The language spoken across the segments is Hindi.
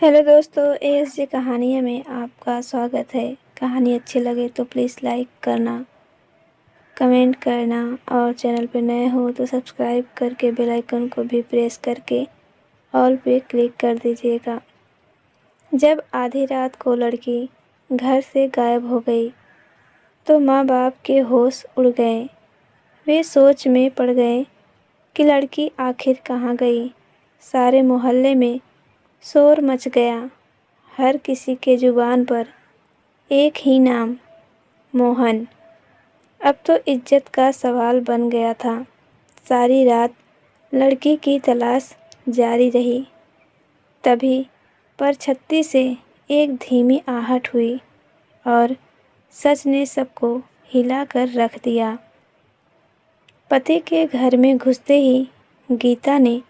हेलो दोस्तों, ASJ कहानियाँ में आपका स्वागत है। कहानी अच्छी लगे तो प्लीज़ लाइक करना, कमेंट करना और चैनल पर नए हो तो सब्सक्राइब करके बेल आइकन को भी प्रेस करके ऑल पे क्लिक कर दीजिएगा। जब आधी रात को लड़की घर से गायब हो गई तो माँ बाप के होश उड़ गए। वे सोच में पड़ गए कि लड़की आखिर कहाँ गई। सारे मोहल्ले में शोर मच गया। हर किसी के जुबान पर एक ही नाम, मोहन। अब तो इज्जत का सवाल बन गया था। सारी रात लड़की की तलाश जारी रही। तभी परछत्ती से एक धीमी आहट हुई और सच ने सबको हिला कर रख दिया। पति के घर में घुसते ही गीता ने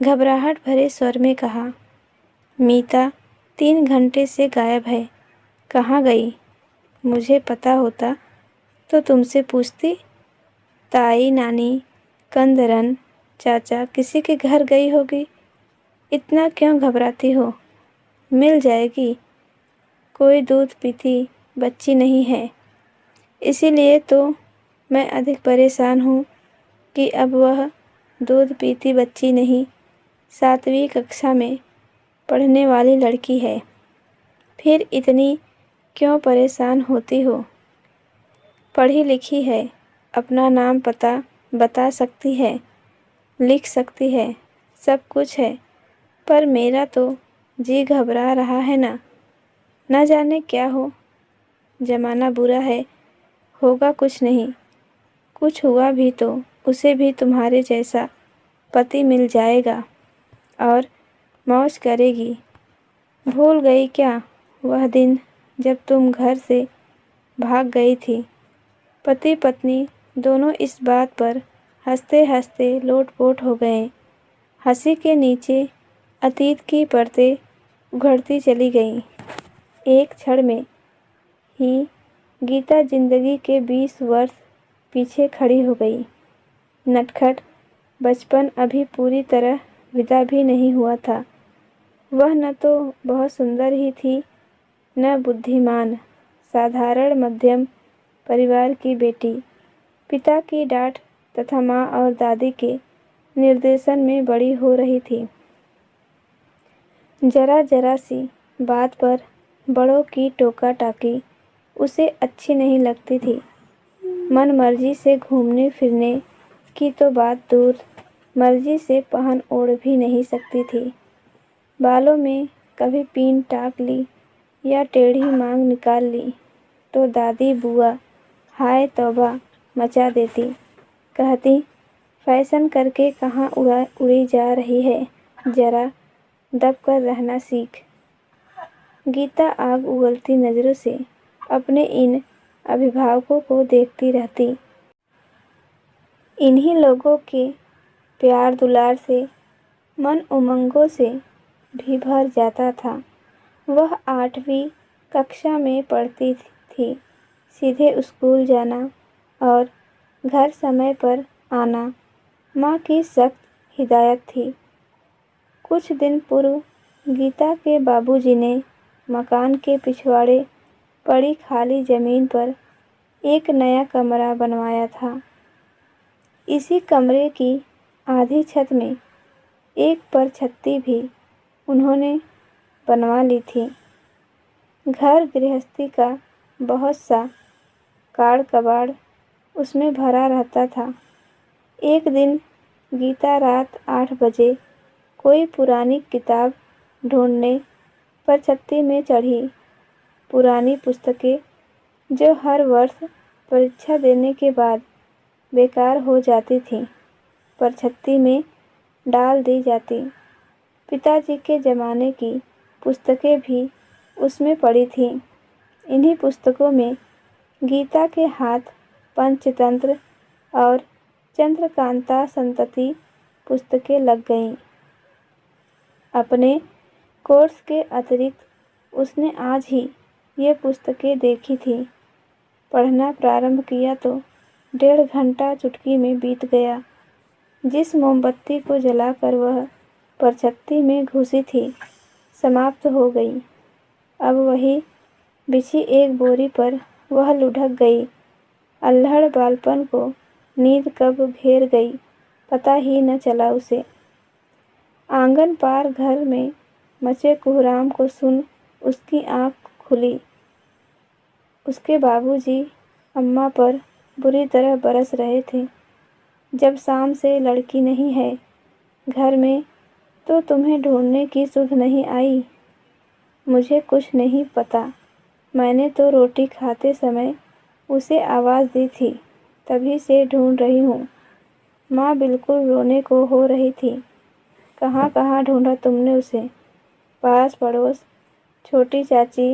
घबराहट भरे स्वर में कहा, मीता 3 घंटे से गायब है। कहाँ गई? मुझे पता होता तो तुमसे पूछती। ताई, नानी, कंदरन, चाचा किसी के घर गई होगी। इतना क्यों घबराती हो? मिल जाएगी। कोई दूध पीती बच्ची नहीं है। इसीलिए तो मैं अधिक परेशान हूँ कि अब वह दूध पीती बच्ची नहीं, 7वीं कक्षा में पढ़ने वाली लड़की है। फिर इतनी क्यों परेशान होती हो? पढ़ी लिखी है, अपना नाम पता बता सकती है, लिख सकती है, सब कुछ है, पर मेरा तो जी घबरा रहा है ना जाने क्या हो। ज़माना बुरा है, होगा कुछ नहीं। कुछ हुआ भी तो उसे भी तुम्हारे जैसा पति मिल जाएगा और मौज करेगी। भूल गई क्या वह दिन जब तुम घर से भाग गई थी? पति पत्नी दोनों इस बात पर हंसते हंसते लोटपोट हो गए। हंसी के नीचे अतीत की परतें उघड़ती चली गईं। एक क्षण में ही गीता जिंदगी के 20 वर्ष पीछे खड़ी हो गई। नटखट बचपन अभी पूरी तरह विदा भी नहीं हुआ था। वह न तो बहुत सुंदर ही थी, न बुद्धिमान। साधारण मध्यम परिवार की बेटी, पिता की डांट तथा माँ और दादी के निर्देशन में बड़ी हो रही थी। जरा जरा सी बात पर बड़ों की टोका टाकी उसे अच्छी नहीं लगती थी। मन मर्जी से घूमने फिरने की तो बात दूर, मर्जी से पहन ओढ़ भी नहीं सकती थी। बालों में कभी पीन टाक ली या टेढ़ी मांग निकाल ली तो दादी बुआ हाय तौबा मचा देती। कहती, फैशन करके कहाँ उड़ी जा रही है, जरा दब कर रहना सीख। गीता आग उगलती नज़रों से अपने इन अभिभावकों को देखती रहती। इन्हीं लोगों के प्यार दुलार से मन उमंगों से भी भर जाता था। वह 8वीं कक्षा में पढ़ती थी। सीधे स्कूल जाना और घर समय पर आना माँ की सख्त हिदायत थी। कुछ दिन पूर्व गीता के बाबूजी ने मकान के पिछवाड़े पड़ी खाली ज़मीन पर एक नया कमरा बनवाया था। इसी कमरे की आधी छत में एक परछत्ती भी उन्होंने बनवा ली थी। घर गृहस्थी का बहुत सा काड़ कबाड़ उसमें भरा रहता था। एक दिन गीता रात 8 बजे कोई पुरानी किताब ढूंढने परछत्ती में चढ़ी। पुरानी पुस्तकें जो हर वर्ष परीक्षा देने के बाद बेकार हो जाती थीं, परछत्ती में डाल दी जाती। पिताजी के ज़माने की पुस्तकें भी उसमें पड़ी थीं। इन्हीं पुस्तकों में गीता के हाथ पंचतंत्र और चंद्रकांता संतति पुस्तकें लग गईं। अपने कोर्स के अतिरिक्त उसने आज ही ये पुस्तकें देखी थी। पढ़ना प्रारंभ किया तो 1.5 घंटा चुटकी में बीत गया। जिस मोमबत्ती को जलाकर वह परछत्ती में घुसी थी, समाप्त हो गई। अब वही बिछी एक बोरी पर वह लुढ़क गई। अल्हड़ बालपन को नींद कब घेर गई पता ही न चला उसे। आंगन पार घर में मचे कोहराम को सुन उसकी आँख खुली। उसके बाबूजी अम्मा पर बुरी तरह बरस रहे थे। जब शाम से लड़की नहीं है घर में तो तुम्हें ढूंढने की सुध नहीं आई। मुझे कुछ नहीं पता, मैंने तो रोटी खाते समय उसे आवाज़ दी थी, तभी से ढूंढ रही हूँ। माँ बिल्कुल रोने को हो रही थी। कहाँ कहाँ ढूंढा तुमने उसे? पास पड़ोस, छोटी चाची,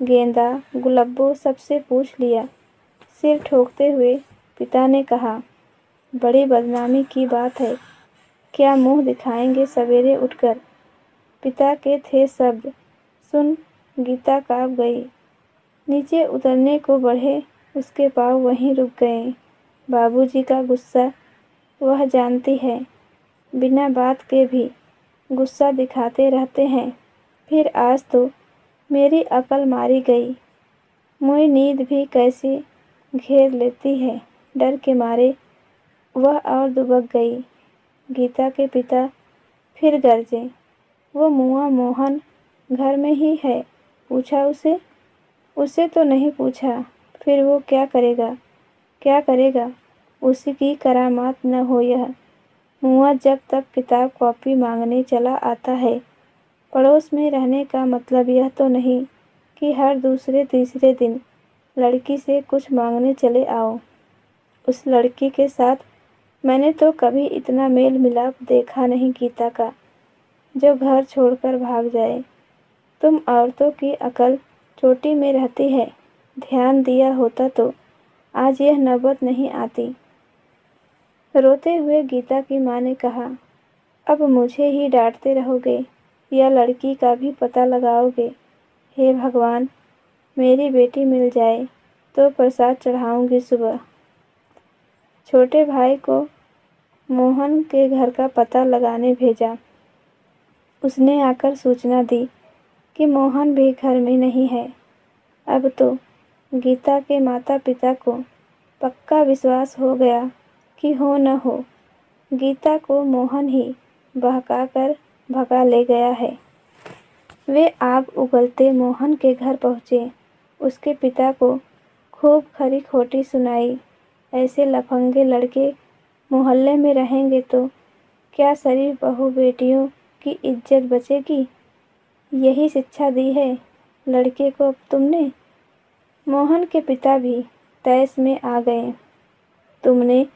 गेंदा, गुलब्बो सबसे पूछ लिया। सिर ठोकते हुए पिता ने कहा, बड़ी बदनामी की बात है। क्या मुंह दिखाएंगे सवेरे उठकर? पिता के थे शब्द सुन गीता काँप गई। नीचे उतरने को बढ़े उसके पाँव वहीं रुक गए। बाबूजी का गुस्सा वह जानती है, बिना बात के भी गुस्सा दिखाते रहते हैं। फिर आज तो मेरी अकल मारी गई। मुझे नींद भी कैसे घेर लेती है। डर के मारे वह और दुबक गई। गीता के पिता फिर गरजे, वो मुआ मोहन घर में ही है? पूछा उसे? उसे तो नहीं पूछा। फिर वो क्या करेगा? क्या करेगा? उसी की करामात न हो यह। मुआ जब तक किताब कॉपी मांगने चला आता है। पड़ोस में रहने का मतलब यह तो नहीं कि हर दूसरे तीसरे दिन लड़की से कुछ मांगने चले आओ। उस लड़की के साथ मैंने तो कभी इतना मेल मिलाप देखा नहीं गीता का, जो घर छोड़कर भाग जाए। तुम औरतों की अकल चोटी में रहती है। ध्यान दिया होता तो आज यह नौबत नहीं आती। रोते हुए गीता की माँ ने कहा, अब मुझे ही डांटते रहोगे या लड़की का भी पता लगाओगे? हे भगवान, मेरी बेटी मिल जाए तो प्रसाद चढ़ाऊंगी सुबह। छोटे भाई को मोहन के घर का पता लगाने भेजा। उसने आकर सूचना दी कि मोहन भी घर में नहीं है। अब तो गीता के माता पिता को पक्का विश्वास हो गया कि हो न हो गीता को मोहन ही बहकाकर भगा ले गया है। वे आग उगलते मोहन के घर पहुँचे। उसके पिता को खूब खरी खोटी सुनाई। ऐसे लफंगे लड़के मोहल्ले में रहेंगे तो क्या शरीफ बहू बेटियों की इज्जत बचेगी? यही शिक्षा दी है लड़के को अब तुमने? मोहन के पिता भी तैश में आ गए। तुमने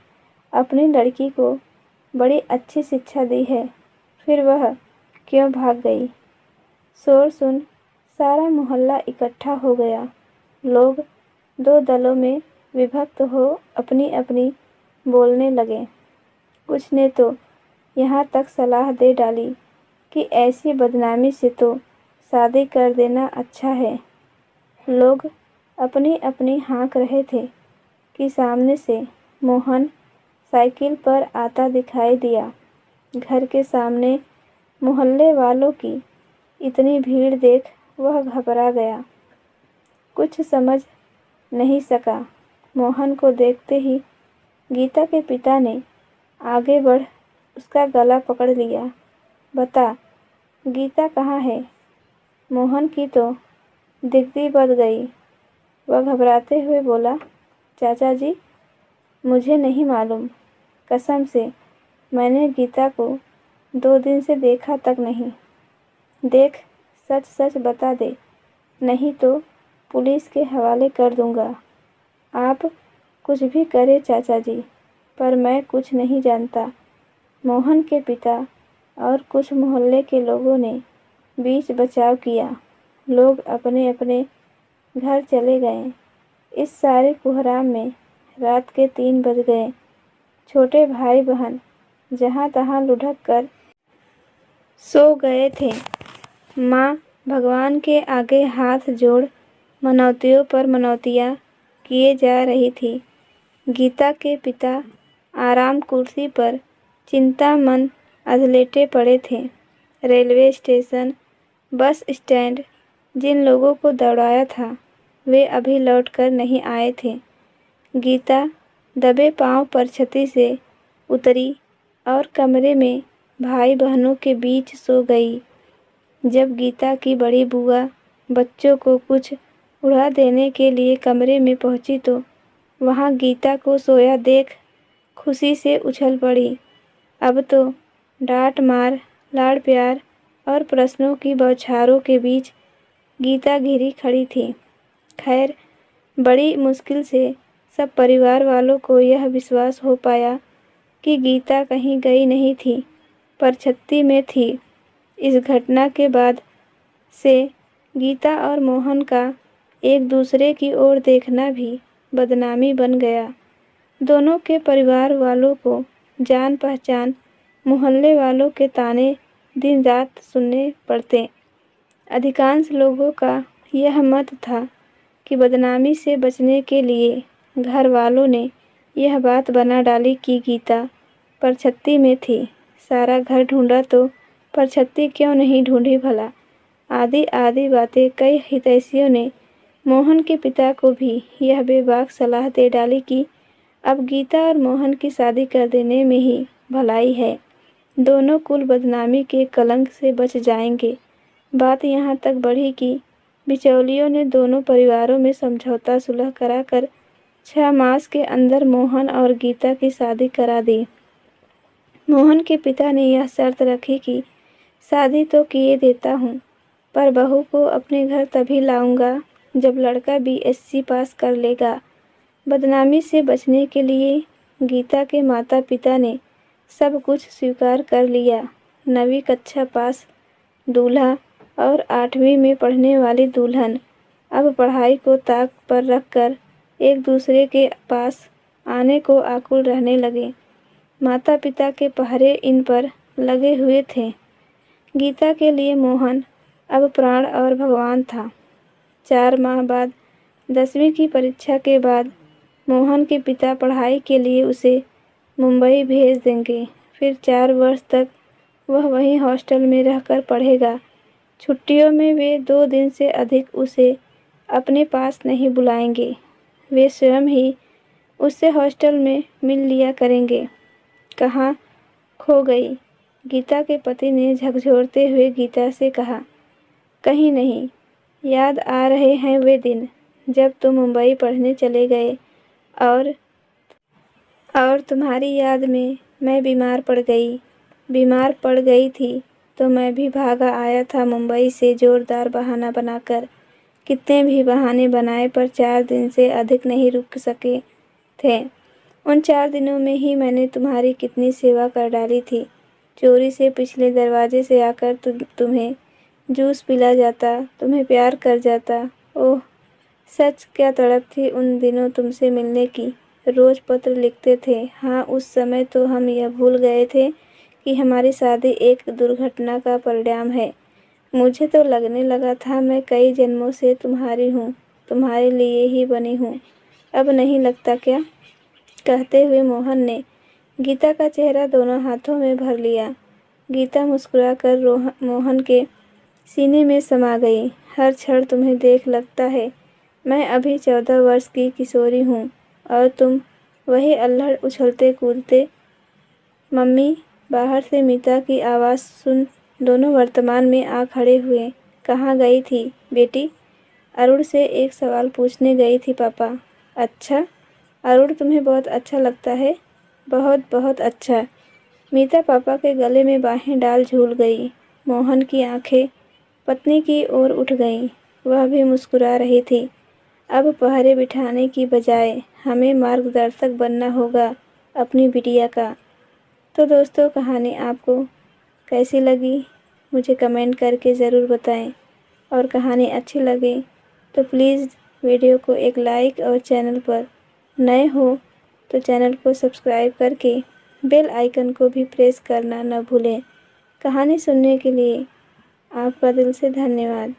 अपनी लड़की को बड़ी अच्छी शिक्षा दी है, फिर वह क्यों भाग गई? शोर सुन सारा मोहल्ला इकट्ठा हो गया। लोग दो दलों में विभक्त हो अपनी अपनी बोलने लगे। कुछ ने तो यहाँ तक सलाह दे डाली कि ऐसी बदनामी से तो शादी कर देना अच्छा है। लोग अपनी अपनी हाँक रहे थे कि सामने से मोहन साइकिल पर आता दिखाई दिया। घर के सामने मोहल्ले वालों की इतनी भीड़ देख वह घबरा गया। कुछ समझ नहीं सका। मोहन को देखते ही गीता के पिता ने आगे बढ़ उसका गला पकड़ लिया। बता, गीता कहाँ है? मोहन की तो दिग्दी बद गई। वह घबराते हुए बोला, चाचा जी, मुझे नहीं मालूम। कसम से मैंने गीता को 2 दिन से देखा तक नहीं। देख, सच सच बता दे, नहीं तो पुलिस के हवाले कर दूंगा। आप कुछ भी करें चाचा जी, पर मैं कुछ नहीं जानता। मोहन के पिता और कुछ मोहल्ले के लोगों ने बीच बचाव किया। लोग अपने अपने घर चले गए। इस सारे कोहराम में रात के 3 बज गए। छोटे भाई बहन जहाँ तहाँ लुढ़क कर सो गए थे। माँ भगवान के आगे हाथ जोड़ मनौतियों पर मनौतियाँ किए जा रही थी। गीता के पिता आराम कुर्सी पर चिंतामन अधलेटे पड़े थे। रेलवे स्टेशन बस स्टैंड जिन लोगों को दौड़ाया था वे अभी लौटकर नहीं आए थे। गीता दबे पांव पर छती से उतरी और कमरे में भाई बहनों के बीच सो गई। जब गीता की बड़ी बुआ बच्चों को कुछ उड़ा देने के लिए कमरे में पहुंची तो वहां गीता को सोया देख खुशी से उछल पड़ी। अब तो डांट मार, लाड़ प्यार और प्रश्नों की बौछारों के बीच गीता घिरी खड़ी थी। खैर, बड़ी मुश्किल से सब परिवार वालों को यह विश्वास हो पाया कि गीता कहीं गई नहीं थी, पर छत्ती में थी। इस घटना के बाद से गीता और मोहन का एक दूसरे की ओर देखना भी बदनामी बन गया। दोनों के परिवार वालों को जान पहचान, मोहल्ले वालों के ताने दिन रात सुनने पड़ते। अधिकांश लोगों का यह मत था कि बदनामी से बचने के लिए घर वालों ने यह बात बना डाली कि गीता परछत्ती में थी। सारा घर ढूंढा तो परछत्ती क्यों नहीं ढूंढी भला। आदि आदि बातें कई हितैषियों ने मोहन के पिता को भी यह बेबाक सलाह दे डाली कि अब गीता और मोहन की शादी कर देने में ही भलाई है। दोनों कुल बदनामी के कलंक से बच जाएंगे। बात यहाँ तक बढ़ी कि बिचौलियों ने दोनों परिवारों में समझौता सुलह कराकर 6 मास के अंदर मोहन और गीता की शादी करा दी। मोहन के पिता ने यह शर्त रखी कि शादी तो किए देता हूँ, पर बहू को अपने घर तभी लाऊंगा जब लड़का BSc पास कर लेगा। बदनामी से बचने के लिए गीता के माता पिता ने सब कुछ स्वीकार कर लिया। 9वीं कक्षा पास दूल्हा और 8वीं में पढ़ने वाली दुल्हन अब पढ़ाई को ताक पर रखकर एक दूसरे के पास आने को आकुल रहने लगे। माता पिता के पहरे इन पर लगे हुए थे। गीता के लिए मोहन अब प्राण और भगवान था। 4 माह बाद 10वीं की परीक्षा के बाद मोहन के पिता पढ़ाई के लिए उसे मुंबई भेज देंगे। फिर 4 वर्ष तक वह वहीं हॉस्टल में रहकर पढ़ेगा। छुट्टियों में वे 2 दिन से अधिक उसे अपने पास नहीं बुलाएंगे। वे स्वयं ही उससे हॉस्टल में मिल लिया करेंगे। कहाँ खो गई? गीता के पति ने झकझोरते हुए गीता से कहा। कहीं नहीं, याद आ रहे हैं वे दिन जब तुम मुंबई पढ़ने चले गए और तुम्हारी याद में मैं बीमार पड़ गई थी तो मैं भी भागा आया था मुंबई से जोरदार बहाना बनाकर। कितने भी बहाने बनाए पर 4 दिन से अधिक नहीं रुक सके थे। उन 4 दिनों में ही मैंने तुम्हारी कितनी सेवा कर डाली थी। चोरी से पिछले दरवाजे से आकर तुम्हें जूस पिला जाता, तुम्हें प्यार कर जाता। ओह, सच क्या तड़प थी उन दिनों तुमसे मिलने की। रोज पत्र लिखते थे। हाँ, उस समय तो हम यह भूल गए थे कि हमारी शादी एक दुर्घटना का परिणाम है। मुझे तो लगने लगा था मैं कई जन्मों से तुम्हारी हूँ, तुम्हारे लिए ही बनी हूँ। अब नहीं लगता क्या? कहते हुए मोहन ने गीता का चेहरा दोनों हाथों में भर लिया। गीता मुस्कुराकर मोहन के सीने में समा गई। हर क्षण तुम्हें देख लगता है मैं अभी 14 वर्ष की किशोरी हूँ और तुम वही अल्हड़ उछलते कूदते। मम्मी, बाहर से मीता की आवाज़ सुन दोनों वर्तमान में आ खड़े हुए। कहाँ गई थी बेटी? अरुण से एक सवाल पूछने गई थी पापा। अच्छा, अरुण तुम्हें बहुत अच्छा लगता है? बहुत बहुत अच्छा। मीता पापा के गले में बाहें डाल झूल गई। मोहन की आंखें पत्नी की ओर उठ गईं। वह भी मुस्कुरा रही थी। अब पहरे बिठाने की बजाय हमें मार्गदर्शक बनना होगा अपनी बिटिया का। तो दोस्तों, कहानी आपको कैसी लगी मुझे कमेंट करके ज़रूर बताएं, और कहानी अच्छी लगे तो प्लीज़ वीडियो को एक लाइक और चैनल पर नए हो तो चैनल को सब्सक्राइब करके बेल आइकन को भी प्रेस करना न भूलें। कहानी सुनने के लिए आपका दिल से धन्यवाद।